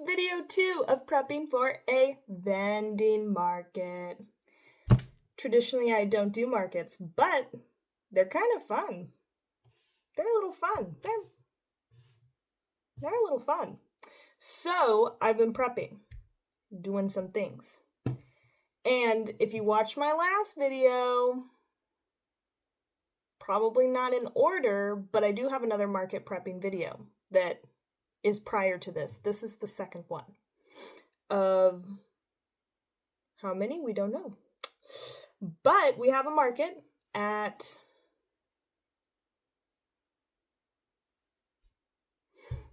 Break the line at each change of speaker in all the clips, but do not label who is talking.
video 2 of prepping for a vending market. Traditionally, I don't do markets, but they're kind of fun. They're a little fun. They're a little fun. So I've been prepping, doing some things. And if you watched my last video, probably not in order, but I do have another market prepping video that is prior to this. This is the second one. Of how many? We don't know. But we have a market at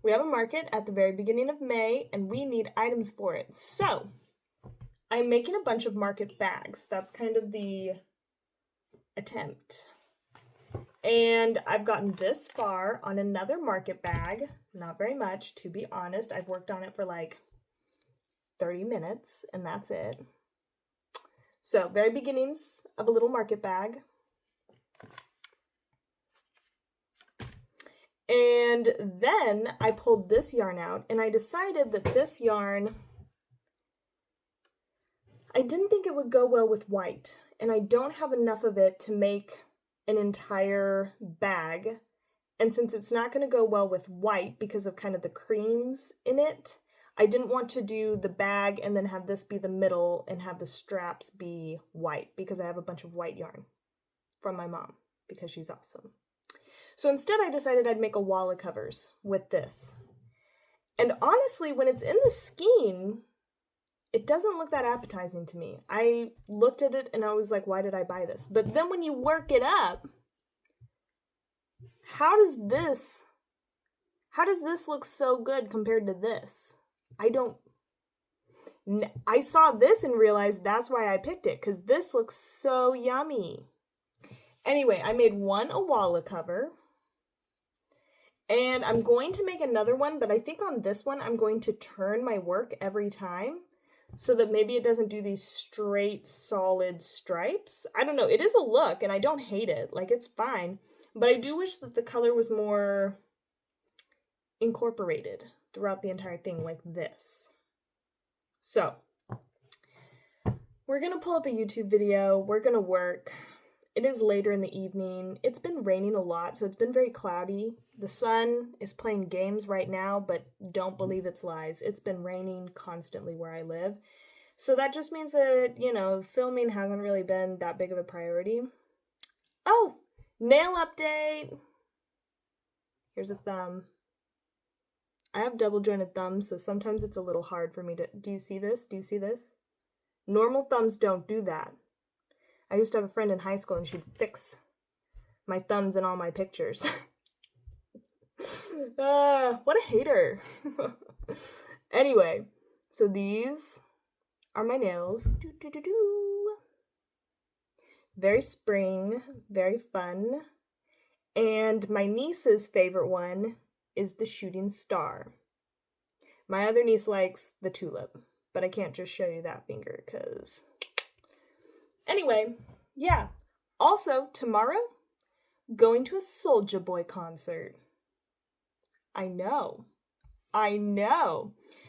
the very beginning of May, and we need items for it. So I'm making a bunch of market bags. That's kind of the attempt. And I've gotten this far on another market bag. Not very much, to be honest. I've worked on it for like 30 minutes, and that's it. So, very beginnings of a little market bag. And then I pulled this yarn out, and I decided that this yarn, I didn't think it would go well with white, and I don't have enough of it to make an entire bag. And since it's not going to go well with white because of kind of the creams in it, I didn't want to do the bag and then have this be the middle and have the straps be white because I have a bunch of white yarn from my mom because she's awesome. So instead I decided I'd make Owala covers with this. And honestly, when it's in the skein, it doesn't look that appetizing to me. I looked at it and I was like, why did I buy this? But then when you work it up, how does this look so good compared to this? I saw this and realized that's why I picked it, because this looks so yummy. Anyway, I made one Owala cover, and I'm going to make another one, but I think on this one I'm going to turn my work every time so that maybe it doesn't do these straight solid stripes. I don't know, it is a look and I don't hate it, like it's fine, but I do wish that the color was more incorporated throughout the entire thing like this. So we're gonna pull up a YouTube video, we're gonna work. It is later in the evening. It's been raining a lot, so it's been very cloudy. The sun is playing games right now, but don't believe its lies. It's been raining constantly where I live. So that just means that, you know, filming hasn't really been that big of a priority. Oh, nail update. Here's a thumb. I have double jointed thumbs, so sometimes it's a little hard for me to... Do you see this? Do you see this? Normal thumbs don't do that. I used to have a friend in high school and she'd fix my thumbs in all my pictures. What a hater. Anyway, so these are my nails. Very spring, very fun. And my niece's favorite one is the shooting star. My other niece likes the tulip, but I can't just show you that finger because... Anyway, yeah. Also, tomorrow, going to a Soulja Boy concert. I know.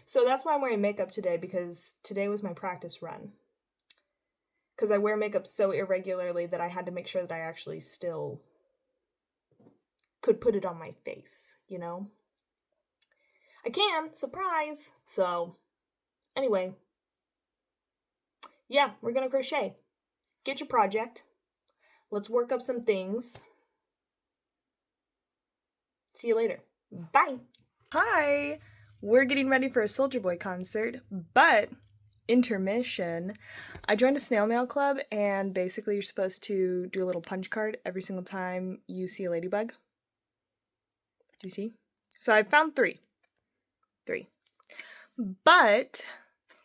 So that's why I'm wearing makeup today, because today was my practice run. Because I wear makeup so irregularly that I had to make sure that I actually still could put it on my face, you know? I can, surprise! So, anyway. Yeah, we're gonna crochet. Get your project. Let's work up some things. See you later. Bye! Hi! We're getting ready for a Soulja Boy concert, but intermission. I joined a snail mail club, and basically you're supposed to do a little punch card every single time you see a ladybug. Do you see? So I found three. But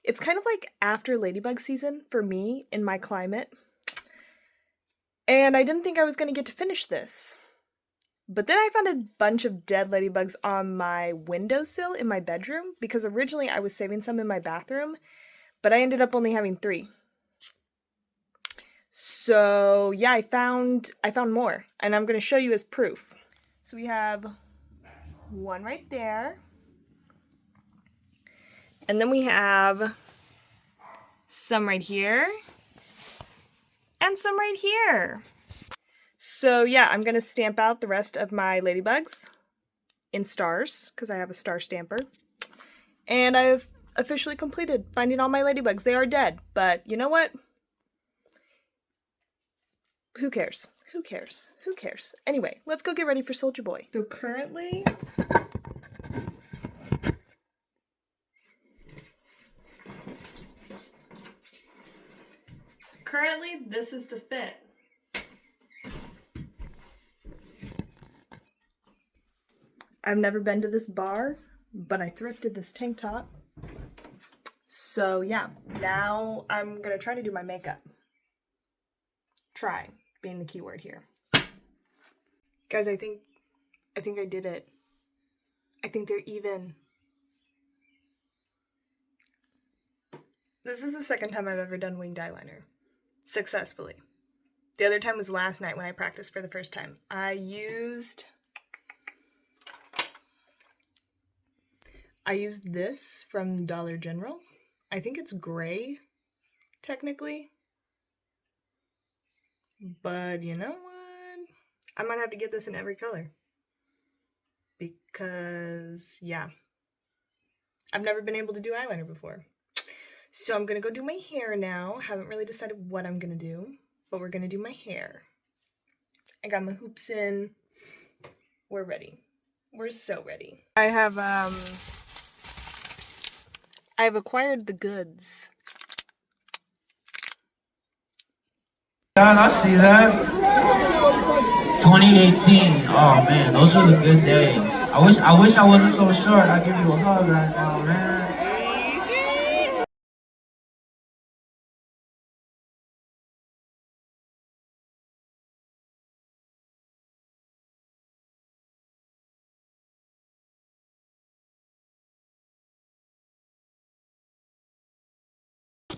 it's kind of like after ladybug season for me in my climate. And I didn't think I was going to get to finish this. But then I found a bunch of dead ladybugs on my windowsill in my bedroom, because originally I was saving some in my bathroom, but I ended up only having 3. So yeah, I found more, and I'm going to show you as proof. So we have one right there. And then we have some right here and some right here. So yeah, I'm gonna stamp out the rest of my ladybugs in stars because I have a star stamper. And I've officially completed finding all my ladybugs. They are dead, but you know what? Who cares? Who cares? Who cares? Anyway, let's go get ready for Soulja Boy. So currently, this is the fit. I've never been to this bar, but I thrifted this tank top. So yeah, now I'm gonna try to do my makeup. Try being the key word here. Guys, I think I did it. I think they're even. This is the second time I've ever done winged eyeliner successfully. The other time was last night when I practiced for the first time. I used this from Dollar General. I think it's gray, technically. But you know what? I might have to get this in every color. Because, yeah. I've never been able to do eyeliner before. So I'm gonna go do my hair now. Haven't really decided what I'm gonna do, but we're gonna do my hair. I got my hoops in. We're ready. We're so ready. I have acquired the goods.
God, I see that. 2018. Oh man, those were the good days. I wish I wasn't so short. I'd give you a hug right now, man.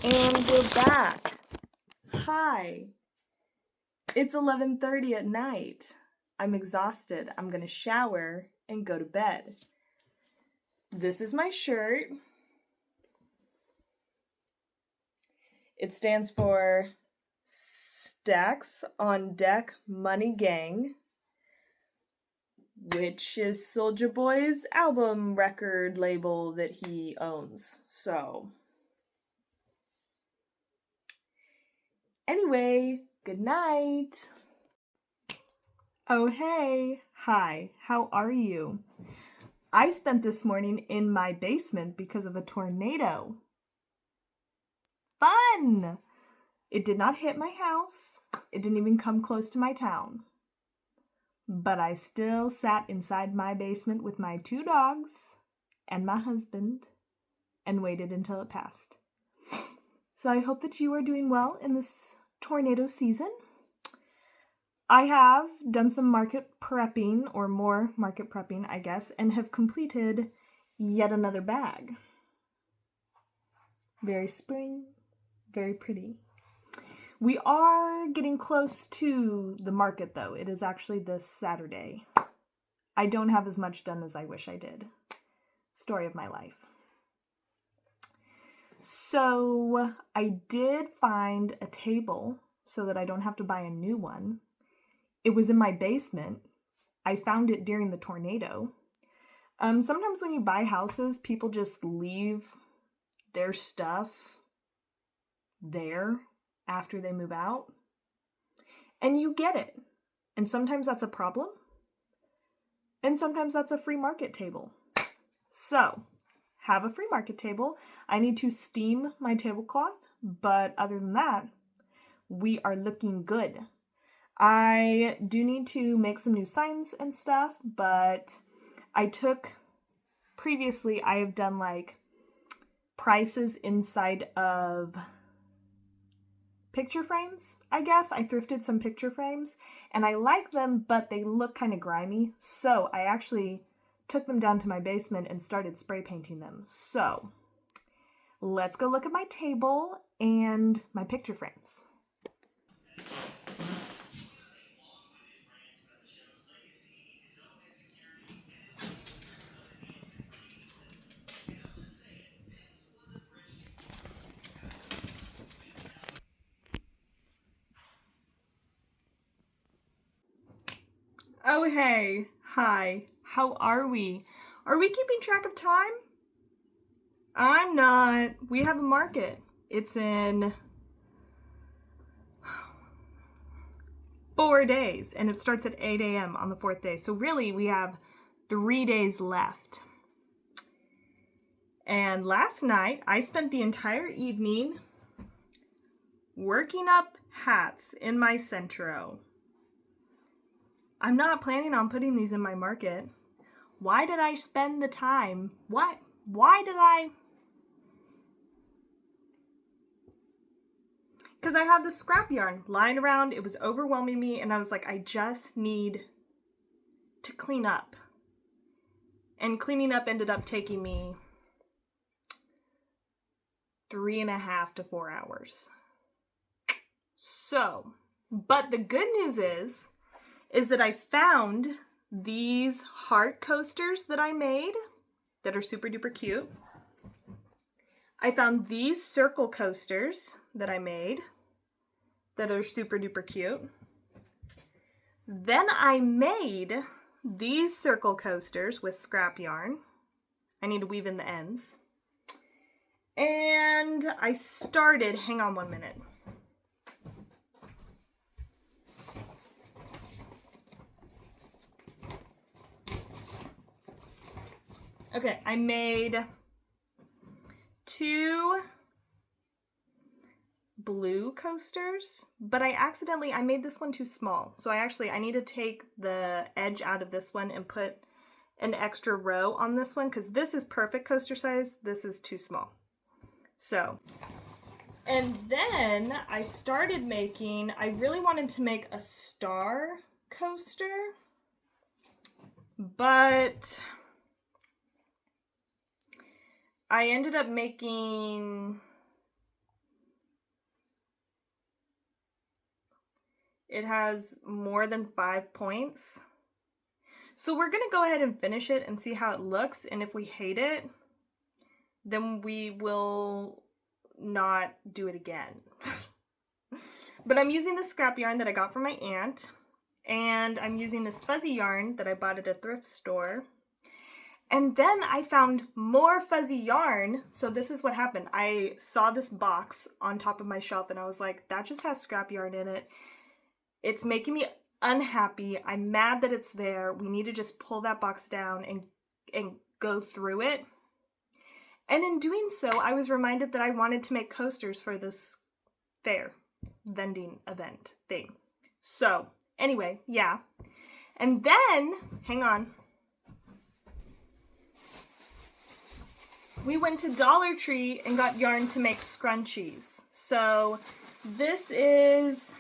And we're back. Hi. It's 11:30 at night. I'm exhausted. I'm gonna shower and go to bed. This is my shirt. It stands for Stacks on Deck Money Gang, which is Soulja Boy's album record label that he owns. So, anyway, good night. Oh, hey. Hi, how are you? I spent this morning in my basement because of a tornado. Fun! It did not hit my house. It didn't even come close to my town. But I still sat inside my basement with my 2 dogs and my husband and waited until it passed. So I hope that you are doing well in this tornado season. I have done some market prepping, or more market prepping, I guess, and have completed yet another bag. Very spring, very pretty. We are getting close to the market, though. It is actually this Saturday. I don't have as much done as I wish I did. Story of my life. So I did find a table so that I don't have to buy a new one. It was in my basement. I found it during the tornado. Sometimes when you buy houses, people just leave their stuff there after they move out. And you get it. And sometimes that's a problem. And sometimes that's a free market table. So, have a free market table. I need to steam my tablecloth, but other than that, we are looking good. I do need to make some new signs and stuff, but previously I have done like prices inside of picture frames, I guess. I thrifted some picture frames and I like them, but they look kind of grimy. So I actually took them down to my basement and started spray painting them. So let's go look at my table and my picture frames. Oh, hey. Hi. How are we? Are we keeping track of time? I'm not. We have a market. It's in 4 days, and it starts at 8 a.m. on the 4th day. So really, we have 3 days left. And last night, I spent the entire evening working up hats in my Centro. I'm not planning on putting these in my market. Why did I spend the time? Why did I? Because I had this scrap yarn lying around. It was overwhelming me, and I was like, I just need to clean up. And cleaning up ended up taking me 3.5 to 4 hours. So, but the good news is that I found these heart coasters that I made that are super duper cute. I found these circle coasters that I made that are super duper cute. Then I made these circle coasters with scrap yarn. I need to weave in the ends. And I started, hang on 1 minute. Okay, I made 2 blue coasters, but I made this one too small. So I need to take the edge out of this one and put an extra row on this one because this is perfect coaster size. This is too small. So, and then I started making, I really wanted to make a star coaster, but I ended up making, it has more than 5 points. So we're gonna go ahead and finish it and see how it looks, and if we hate it, then we will not do it again. But I'm using the scrap yarn that I got from my aunt, and I'm using this fuzzy yarn that I bought at a thrift store. And then I found more fuzzy yarn. So this is what happened. I saw this box on top of my shelf and I was like, that just has scrap yarn in it. It's making me unhappy. I'm mad that it's there. We need to just pull that box down and go through it. And in doing so, I was reminded that I wanted to make coasters for this fair vending event thing. So anyway, yeah. And then, hang on. We went to Dollar Tree and got yarn to make scrunchies. So this is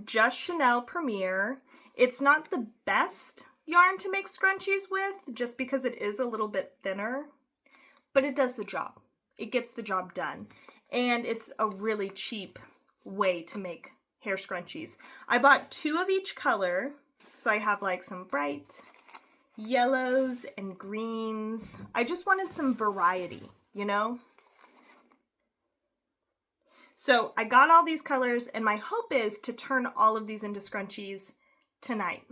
Just Chanel Premier. It's not the best yarn to make scrunchies with, just because it is a little bit thinner, but it does the job. It gets the job done. And it's a really cheap way to make hair scrunchies. I bought 2 of each color. So I have like some bright yellows and greens. I just wanted some variety, you know? So I got all these colors, and my hope is to turn all of these into scrunchies tonight.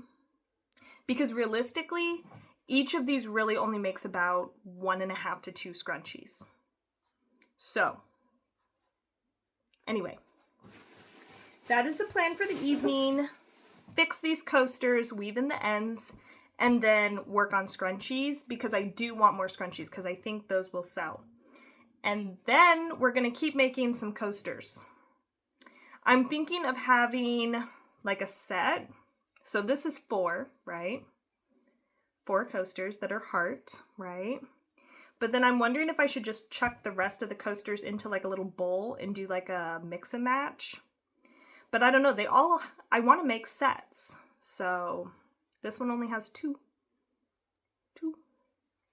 Because realistically, each of these really only makes about 1.5 to 2 scrunchies. So, anyway, that is the plan for the evening. Fix these coasters, weave in the ends, and then work on scrunchies, because I do want more scrunchies because I think those will sell. And then we're going to keep making some coasters. I'm thinking of having like a set. So this is 4, right? 4 coasters that are heart, right? But then I'm wondering if I should just chuck the rest of the coasters into like a little bowl and do like a mix and match. But I don't know, I want to make sets. So this one only has 2.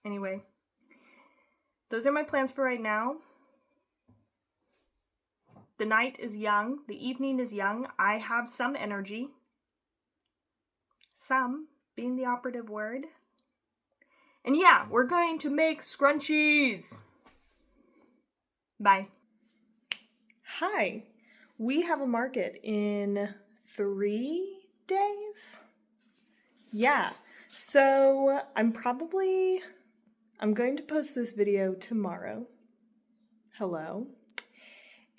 Anyway, those are my plans for right now. The night is young. The evening is young. I have some energy. Some being the operative word. And yeah, we're going to make scrunchies. Bye. Hi. We have a market in 3 days. Yeah, so I'm going to post this video tomorrow. Hello.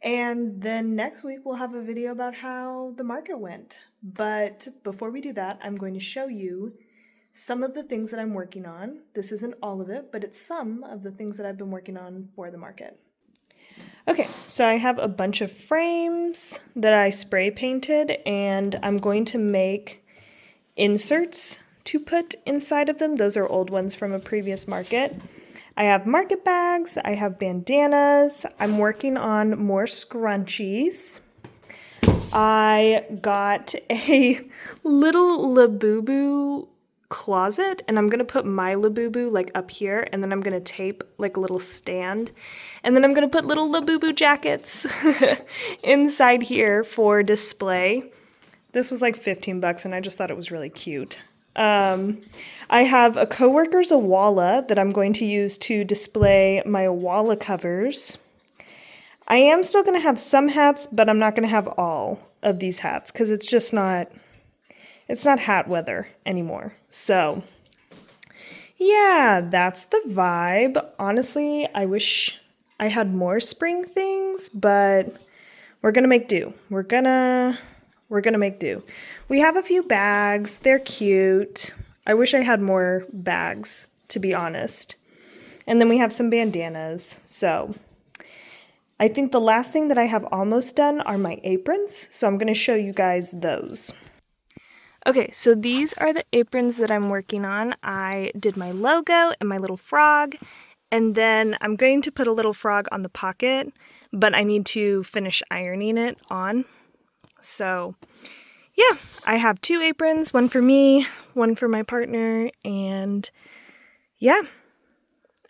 And then next week we'll have a video about how the market went. But before we do that, I'm going to show you some of the things that I'm working on. This isn't all of it, but it's some of the things that I've been working on for the market. Okay, so I have a bunch of frames that I spray painted, and I'm going to make inserts to put inside of them. Those are old ones from a previous market. I have market bags, I have bandanas, I'm working on more scrunchies. I got a little Labubu closet, and I'm gonna put my Labubu like up here, and then I'm gonna tape like a little stand, and then I'm gonna put little Labubu jackets inside here for display. This was like 15 bucks, and I just thought it was really cute. I have a coworker's Owala that I'm going to use to display my Owala covers. I am still going to have some hats, but I'm not going to have all of these hats because it's not hat weather anymore. So, yeah, that's the vibe. Honestly, I wish I had more spring things, but we're going to make do. We're gonna make do. We have a few bags. They're cute. I wish I had more bags, to be honest. And then we have some bandanas. So I think the last thing that I have almost done are my aprons. So I'm going to show you guys those. Okay, so these are the aprons that I'm working on. I did my logo and my little frog. And then I'm going to put a little frog on the pocket, but I need to finish ironing it on. So, yeah, I have 2 aprons, one for me, one for my partner, and yeah.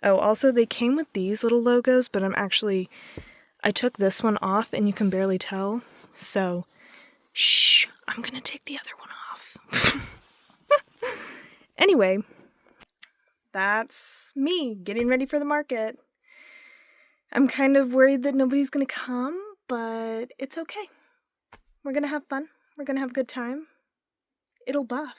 Oh, also they came with these little logos, but I took this one off and you can barely tell. So, shh, I'm gonna take the other one off. Anyway, that's me getting ready for the market. I'm kind of worried that nobody's gonna come, but it's okay. We're gonna have fun. We're gonna have a good time. It'll buff.